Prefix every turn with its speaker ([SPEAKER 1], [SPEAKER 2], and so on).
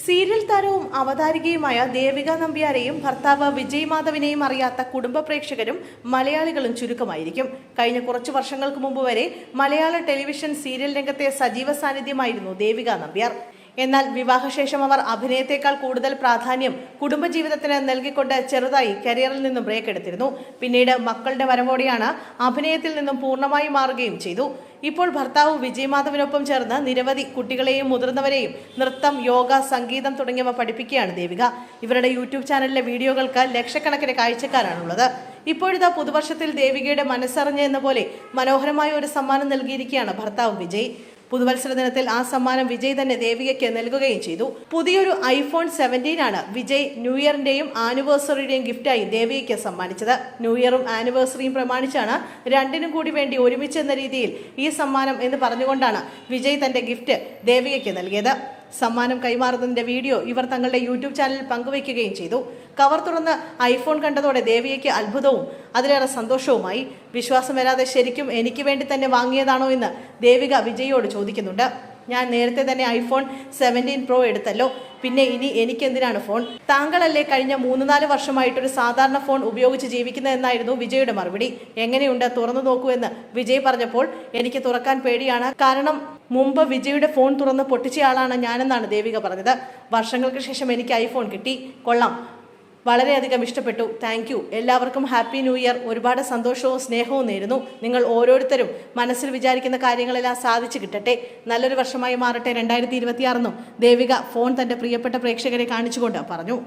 [SPEAKER 1] Serial താരവും അവതാരികയുമായ ദേവിക നമ്പ്യാരെയും ഭർത്താവ് വിജയ് മാധവിനെയും അറിയാത്ത കുടുംബ പ്രേക്ഷകരും മലയാളികളും ചുരുക്കമായിരിക്കും. കഴിഞ്ഞ കുറച്ചു വർഷങ്ങൾക്ക് മുമ്പ് വരെ മലയാള ടെലിവിഷൻ സീരിയൽ രംഗത്തെ സജീവ സാന്നിധ്യമായിരുന്നു ദേവിക നമ്പ്യാർ. എന്നാൽ വിവാഹശേഷം അവർ അഭിനയത്തെക്കാൾ കൂടുതൽ പ്രാധാന്യം കുടുംബജീവിതത്തിന് നൽകിക്കൊണ്ട് ചെറുതായി കരിയറിൽ നിന്നും ബ്രേക്ക് എടുത്തിരുന്നു. പിന്നീട് മക്കളുടെ വരവോടെയാണ് അഭിനയത്തിൽ നിന്നും പൂർണ്ണമായി മാറുകയും ചെയ്തു. ഇപ്പോൾ ഭർത്താവ് വിജയ് മാധവിനൊപ്പം ചേർന്ന് നിരവധി കുട്ടികളെയും മുതിർന്നവരെയും നൃത്തം, യോഗ, സംഗീതം തുടങ്ങിയവ പഠിപ്പിക്കുകയാണ് ദേവിക. ഇവരുടെ യൂട്യൂബ് ചാനലിലെ വീഡിയോകൾക്ക് ലക്ഷക്കണക്കിന് കാഴ്ചക്കാരാണുള്ളത്. ഇപ്പോഴിതാ പുതുവർഷത്തിൽ ദേവികയുടെ മനസ്സറിഞ്ഞ എന്ന പോലെ മനോഹരമായ ഒരു സമ്മാനം നൽകിയിരിക്കുകയാണ് ഭർത്താവ് വിജയ്. പുതുവത്സര ദിനത്തിൽ ആ സമ്മാനം വിജയ് തന്നെ ദേവികയ്ക്ക് നൽകുകയും ചെയ്തു. പുതിയൊരു iPhone 17 ആണ് വിജയ് ന്യൂ ഇയറിന്റെയും ആനിവേഴ്സറിയുടെയും ഗിഫ്റ്റായി ദേവികയ്ക്ക് സമ്മാനിച്ചത്. ന്യൂ ഇയറും ആനിവേഴ്സറിയും പ്രമാണിച്ചാണ് രണ്ടിനും കൂടി വേണ്ടി ഒരുമിച്ച് എന്ന രീതിയിൽ ഈ സമ്മാനം എന്ന് പറഞ്ഞുകൊണ്ടാണ് വിജയ് തന്റെ ഗിഫ്റ്റ് ദേവികയ്ക്ക് നൽകിയത്. സമ്മാനം കൈമാറുന്നതിന്റെ വീഡിയോ ഇവർ തങ്ങളുടെ യൂട്യൂബ് ചാനലിൽ പങ്കുവയ്ക്കുകയും ചെയ്തു. കവർ തുറന്ന് iPhone കണ്ടതോടെ ദേവികയ്ക്ക് അത്ഭുതവും അതിലേറെ സന്തോഷവുമായി. വിശ്വാസം വരാതെ ശരിക്കും എനിക്ക് വേണ്ടി തന്നെ വാങ്ങിയതാണോ എന്ന് ദേവിക വിജയോട് ചോദിക്കുന്നുണ്ട്. ഞാൻ നേരത്തെ തന്നെ iPhone 17 Pro എടുത്തല്ലോ, പിന്നെ ഇനി എനിക്കെന്തിനാണ് ഫോൺ? താങ്കളല്ലേ കഴിഞ്ഞ 3-4 വർഷമായിട്ടൊരു സാധാരണ ഫോൺ ഉപയോഗിച്ച് ജീവിക്കുന്നതെന്നായിരുന്നു വിജയുടെ മറുപടി. എങ്ങനെയുണ്ട്, തുറന്നു നോക്കൂ എന്ന് വിജയ് പറഞ്ഞപ്പോൾ എനിക്ക് തുറക്കാൻ പേടിയാണ്, കാരണം മുമ്പ് വിജയുടെ ഫോൺ തുറന്ന് പൊട്ടിച്ചയാളാണ് ഞാനെന്നാണ് ദേവിക പറഞ്ഞത്. വർഷങ്ങൾക്ക് ശേഷം എനിക്ക് iPhone കിട്ടി, കൊള്ളാം, വളരെയധികം ഇഷ്ടപ്പെട്ടു, താങ്ക് യു. എല്ലാവർക്കും ഹാപ്പി ന്യൂ ഇയർ. ഒരുപാട് സന്തോഷവും സ്നേഹവും നേരുന്നു. നിങ്ങൾ ഓരോരുത്തരും മനസ്സിൽ വിചാരിക്കുന്ന കാര്യങ്ങളെല്ലാം സാധിച്ചു കിട്ടട്ടെ. നല്ലൊരു വർഷമായി മാറട്ടെ 2026 ദേവിക ഫോൺ തന്റെ പ്രിയപ്പെട്ട പ്രേക്ഷകരെ കാണിച്ചുകൊണ്ട് പറഞ്ഞു.